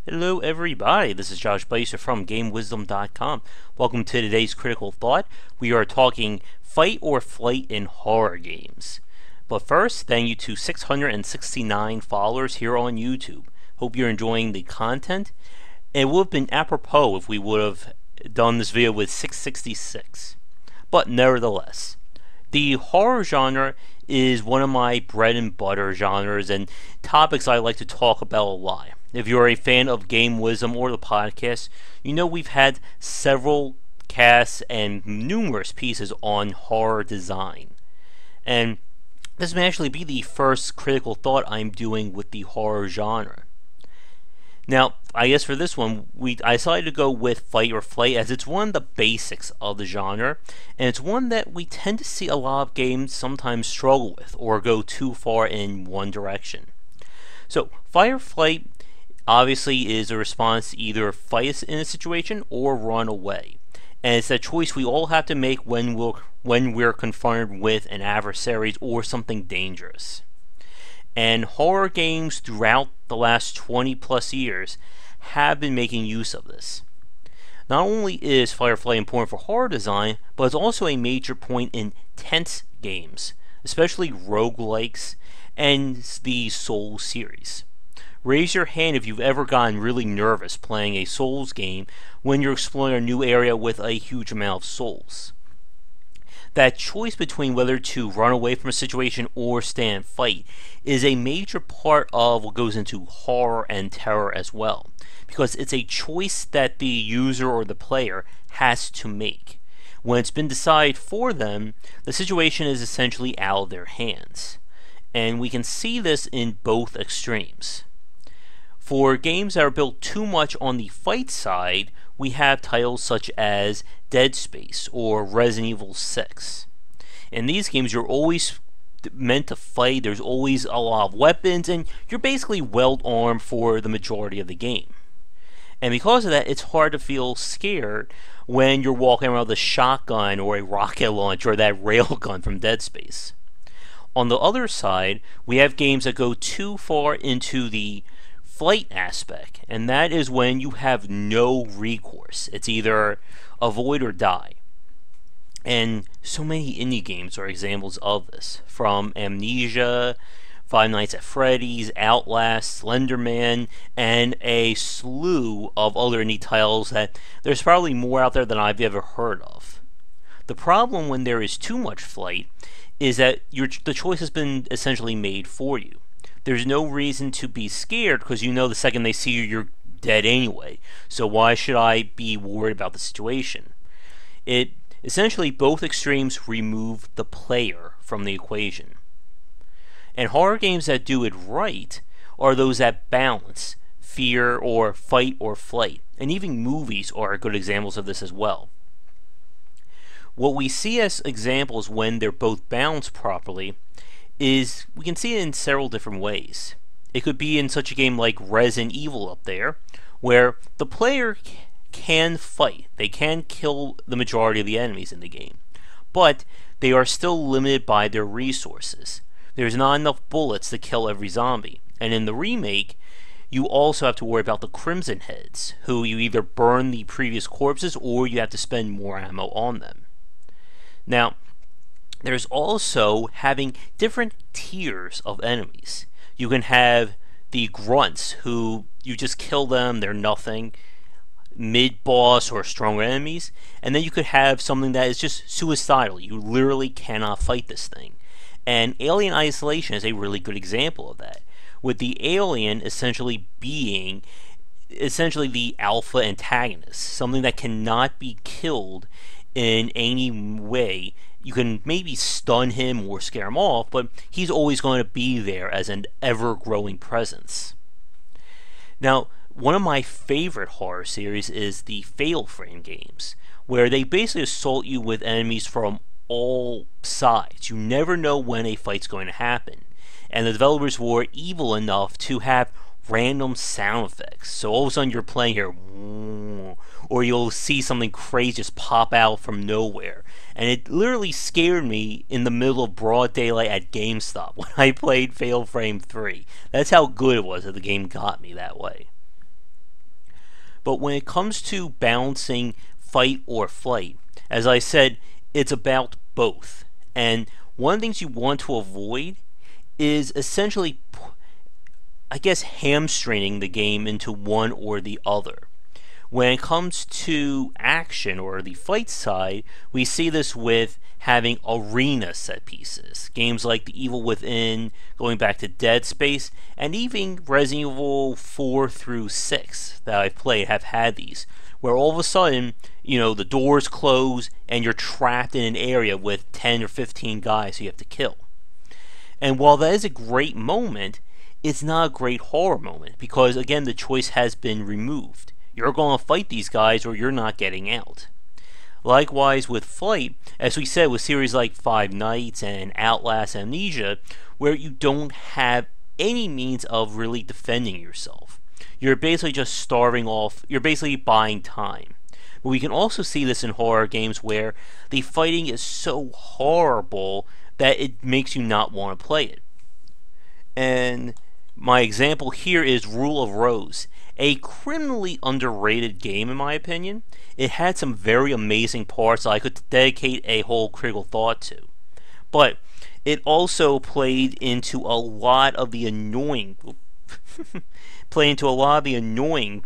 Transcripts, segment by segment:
Hello everybody, this is Josh Bycer from GameWisdom.com. Welcome to today's Critical Thought. We are talking fight or flight in horror games. But first, thank you to 669 followers here on YouTube. Hope you're enjoying the content. It would have been apropos if we would have done this video with 666. But nevertheless, the horror genre is one of my bread and butter genres and topics I like to talk about a lot. If you're a fan of Game Wisdom or the podcast, you know we've had several casts and numerous pieces on horror design. And this may actually be the first critical thought I'm doing with the horror genre. Now, I guess for this one, I decided to go with Fight or Flight as it's one of the basics of the genre, and it's one that we tend to see a lot of games sometimes struggle with or go too far in one direction. So, Fight or Flight obviously is a response to either fight in a situation or run away. And it's a choice we all have to make when we're confronted with an adversary or something dangerous. And horror games throughout the last 20 plus years have been making use of this. Not only is Fight or Flight important for horror design, but it's also a major point in tense games, especially roguelikes and the Souls series. Raise your hand if you've ever gotten really nervous playing a Souls game when you're exploring a new area with a huge amount of souls. That choice between whether to run away from a situation or stay and fight is a major part of what goes into horror and terror as well, because it's a choice that the user or the player has to make. When it's been decided for them, the situation is essentially out of their hands. And we can see this in both extremes. For games that are built too much on the fight side, we have titles such as Dead Space or Resident Evil 6. In these games, you're always meant to fight, there's always a lot of weapons, and you're basically well armed for the majority of the game. And because of that, it's hard to feel scared when you're walking around with a shotgun or a rocket launcher or that railgun from Dead Space. On the other side, we have games that go too far into the flight aspect, and that is when you have no recourse. It's either avoid or die. And so many indie games are examples of this, from Amnesia, Five Nights at Freddy's, Outlast, Slenderman, and a slew of other indie titles that there's probably more out there than I've ever heard of. The problem when there is too much flight is that the choice has been essentially made for you. There's no reason to be scared because you know the second they see you, you're dead anyway. So why should I be worried about the situation? It essentially, both extremes remove the player from the equation. And horror games that do it right are those that balance fear or fight or flight. And even movies are good examples of this as well. What we see as examples when they're both balanced properly is we can see it in several different ways. It could be in such a game like Resident Evil up there, where the player can fight. They can kill the majority of the enemies in the game, but they are still limited by their resources. There's not enough bullets to kill every zombie. And in the remake, you also have to worry about the Crimson Heads, who you either burn the previous corpses or you have to spend more ammo on them. Now, there's also having different tiers of enemies. You can have the grunts, who you just kill them, they're nothing, mid-boss or stronger enemies, and then you could have something that is just suicidal. You literally cannot fight this thing. And Alien Isolation is a really good example of that, with the alien essentially being the alpha antagonist, something that cannot be killed in any way. You can maybe stun him or scare him off, but he's always going to be there as an ever-growing presence. Now, one of my favorite horror series is the Fatal Frame games, where they basically assault you with enemies from all sides. You never know when a fight's going to happen. And the developers were evil enough to have random sound effects. So all of a sudden you're playing here, or you'll see something crazy just pop out from nowhere. And it literally scared me in the middle of broad daylight at GameStop when I played Fatal Frame 3. That's how good it was that the game got me that way. But when it comes to balancing fight or flight, as I said, it's about both. And one of the things you want to avoid is essentially, I guess, hamstringing the game into one or the other. When it comes to action or the fight side, we see this with having arena set pieces. Games like The Evil Within, going back to Dead Space, and even Resident Evil 4 through 6 that I've played have had these, where all of a sudden, the doors close and you're trapped in an area with 10 or 15 guys you have to kill. And while that is a great moment, it's not a great horror moment because, again, the choice has been removed. You're going to fight these guys or you're not getting out. Likewise with flight, as we said with series like Five Nights and Outlast Amnesia, where you don't have any means of really defending yourself. You're basically just starving off, you're basically buying time. But we can also see this in horror games where the fighting is so horrible that it makes you not want to play it. And my example here is Rule of Rose, a criminally underrated game in my opinion. It had some very amazing parts I could dedicate a whole critical thought to. But it also played into a lot of the annoying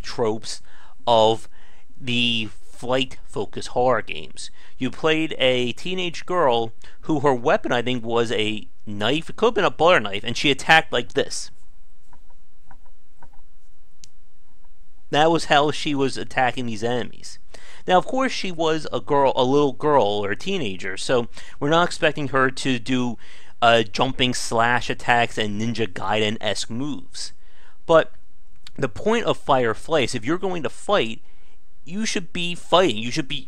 tropes of the flight-focused horror games. You played a teenage girl who her weapon, I think, was a knife. It could have been a butter knife, and she attacked like this. That was how she was attacking these enemies. Now, of course, she was a little girl or a teenager, so we're not expecting her to do jumping slash attacks and Ninja Gaiden-esque moves. But the point of fight or flight is if you're going to fight, you should be fighting. You should be,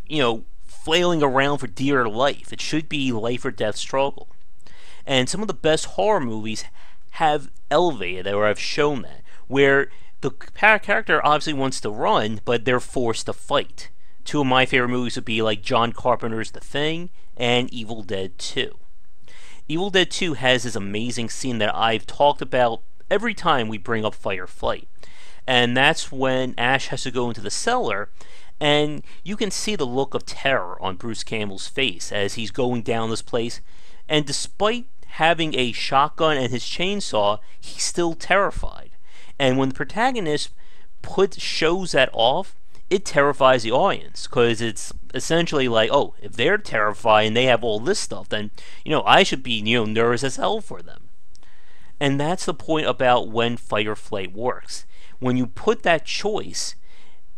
flailing around for dear life. It should be life or death struggle. And some of the best horror movies have elevated that, or have shown that, where the character obviously wants to run, but they're forced to fight. Two of my favorite movies would be like John Carpenter's The Thing and Evil Dead 2. Evil Dead 2 has this amazing scene that I've talked about every time we bring up fight or flight. And that's when Ash has to go into the cellar, and you can see the look of terror on Bruce Campbell's face as he's going down this place. And despite having a shotgun and his chainsaw, he's still terrified. And when the protagonist shows that off, it terrifies the audience, because it's essentially like, oh, if they're terrified and they have all this stuff, then, I should be, nervous as hell for them. And that's the point about when fight or flight works. When you put that choice,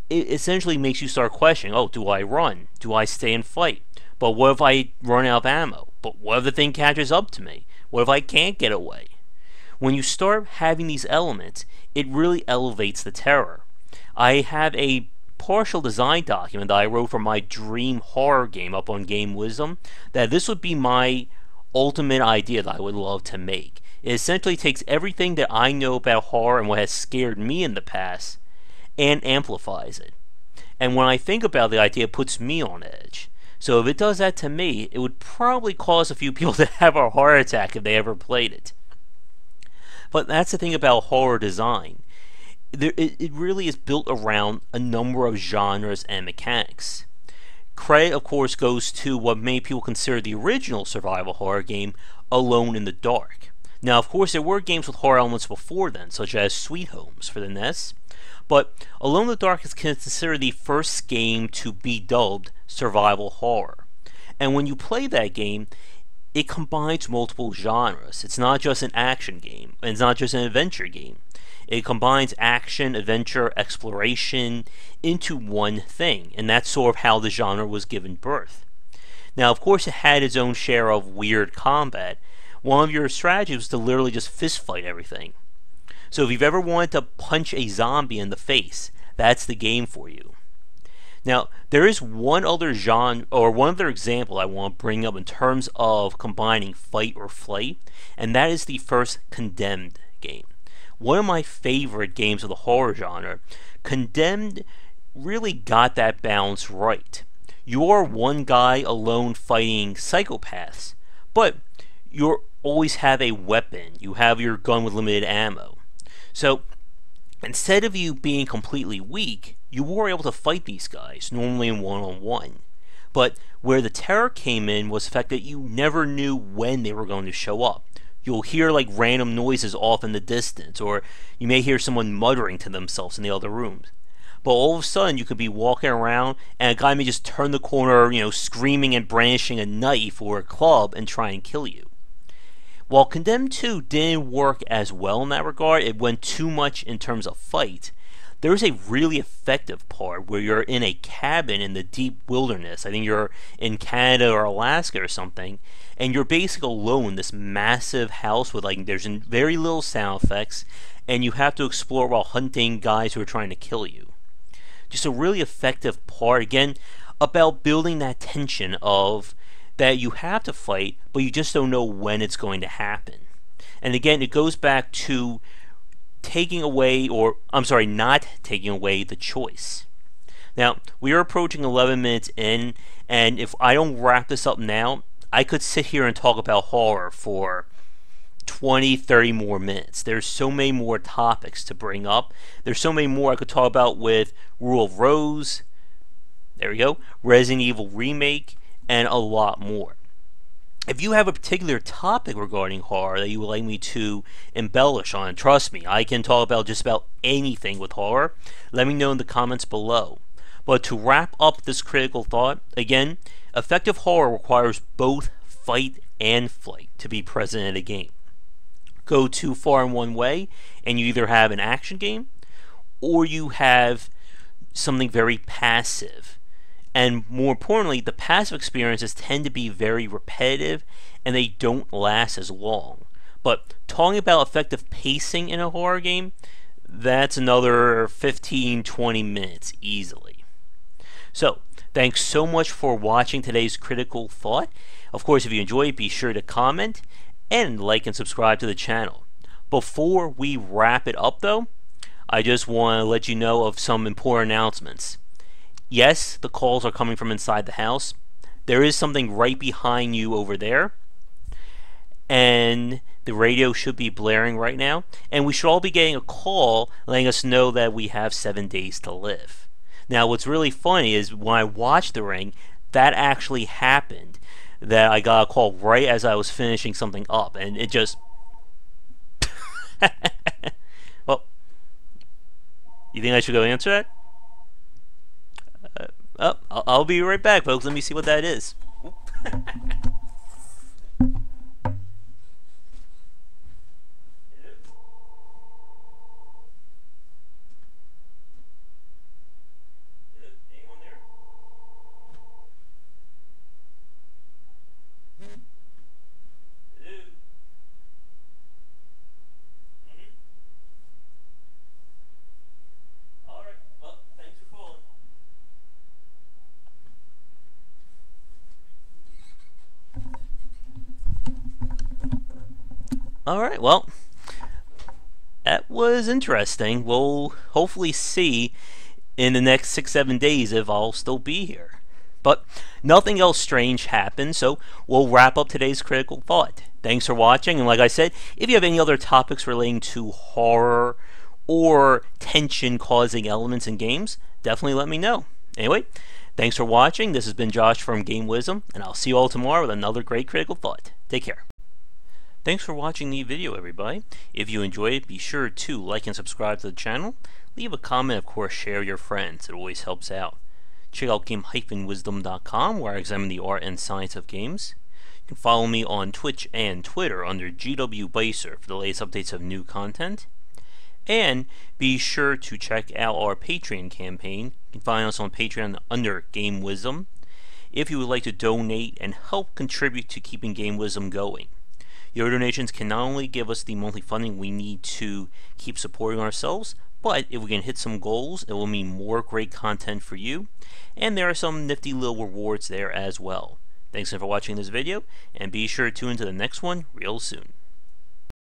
it essentially makes you start questioning, oh, do I run? Do I stay and fight? But what if I run out of ammo? But what if the thing catches up to me? What if I can't get away? When you start having these elements, it really elevates the terror. I have a partial design document that I wrote for my dream horror game up on Game Wisdom, that this would be my ultimate idea that I would love to make. It essentially takes everything that I know about horror and what has scared me in the past and amplifies it. And when I think about the idea, it puts me on edge. So if it does that to me, it would probably cause a few people to have a heart attack if they ever played it. But that's the thing about horror design. It really is built around a number of genres and mechanics. Credit, of course, goes to what many people consider the original survival horror game, Alone in the Dark. Now, of course, there were games with horror elements before then, such as Sweet Homes for the NES, but Alone in the Dark is considered the first game to be dubbed survival horror. And when you play that game, it combines multiple genres. It's not just an action game, and it's not just an adventure game. It combines action, adventure, exploration into one thing, and that's sort of how the genre was given birth. Now, of course, it had its own share of weird combat. One of your strategies was to literally just fist fight everything. So if you've ever wanted to punch a zombie in the face, that's the game for you. Now, there is one other genre, or one other example I want to bring up in terms of combining fight or flight, and that is the first Condemned game. One of my favorite games of the horror genre. Condemned really got that balance right. You're one guy alone fighting psychopaths, but you always have a weapon. You have your gun with limited ammo. So Instead of you being completely weak, you were able to fight these guys, normally in one-on-one. But where the terror came in was the fact that you never knew when they were going to show up. You'll hear like random noises off in the distance, or you may hear someone muttering to themselves in the other rooms. But all of a sudden, you could be walking around, and a guy may just turn the corner, screaming and brandishing a knife or a club and try and kill you. While Condemned 2 didn't work as well in that regard, it went too much in terms of fight, there's a really effective part where you're in a cabin in the deep wilderness. I think you're in Canada or Alaska or something, and you're basically alone in this massive house with there's very little sound effects, and you have to explore while hunting guys who are trying to kill you. Just a really effective part, again, about building that tension of that you have to fight, but you just don't know when it's going to happen. And again, it goes back to not taking away the choice. Now, we are approaching 11 minutes in, and if I don't wrap this up now, I could sit here and talk about horror for 20, 30 more minutes. There's so many more topics to bring up. There's so many more I could talk about with Rule of Rose, there we go, Resident Evil Remake, and a lot more. If you have a particular topic regarding horror that you would like me to embellish on, trust me, I can talk about just about anything with horror. Let me know in the comments below. But to wrap up this critical thought, again, effective horror requires both fight and flight to be present in a game. Go too far in one way, and you either have an action game, or you have something very passive. And more importantly, the passive experiences tend to be very repetitive and they don't last as long. But talking about effective pacing in a horror game, that's another 15-20 minutes easily. So, thanks so much for watching today's Critical Thought. Of course, if you enjoyed, be sure to comment and like and subscribe to the channel. Before we wrap it up though, I just want to let you know of some important announcements. Yes, the calls are coming from inside the house. There is something right behind you over there. And the radio should be blaring right now. And we should all be getting a call letting us know that we have 7 days to live. Now, what's really funny is when I watched The Ring, that actually happened. That I got a call right as I was finishing something up. And it just... Well, you think I should go answer that? I'll be right back, folks. Let me see what that is. Anyone there? All right. Well, thanks for calling. Alright, well, that was interesting. We'll hopefully see in the next 6-7 days if I'll still be here. But nothing else strange happened, so we'll wrap up today's Critical Thought. Thanks for watching, and like I said, if you have any other topics relating to horror or tension-causing elements in games, definitely let me know. Anyway, thanks for watching. This has been Josh from Game Wisdom, and I'll see you all tomorrow with another great Critical Thought. Take care. Thanks for watching the video, everybody. If you enjoyed it, be sure to like and subscribe to the channel. Leave a comment, of course, share with your friends. It always helps out. Check out game-wisdom.com, where I examine the art and science of games. You can follow me on Twitch and Twitter under GW Bycer for the latest updates of new content. And be sure to check out our Patreon campaign. You can find us on Patreon under Game Wisdom if you would like to donate and help contribute to keeping Game Wisdom going. Your donations can not only give us the monthly funding we need to keep supporting ourselves, but if we can hit some goals, it will mean more great content for you, and there are some nifty little rewards there as well. Thanks for watching this video, and be sure to tune into the next one real soon.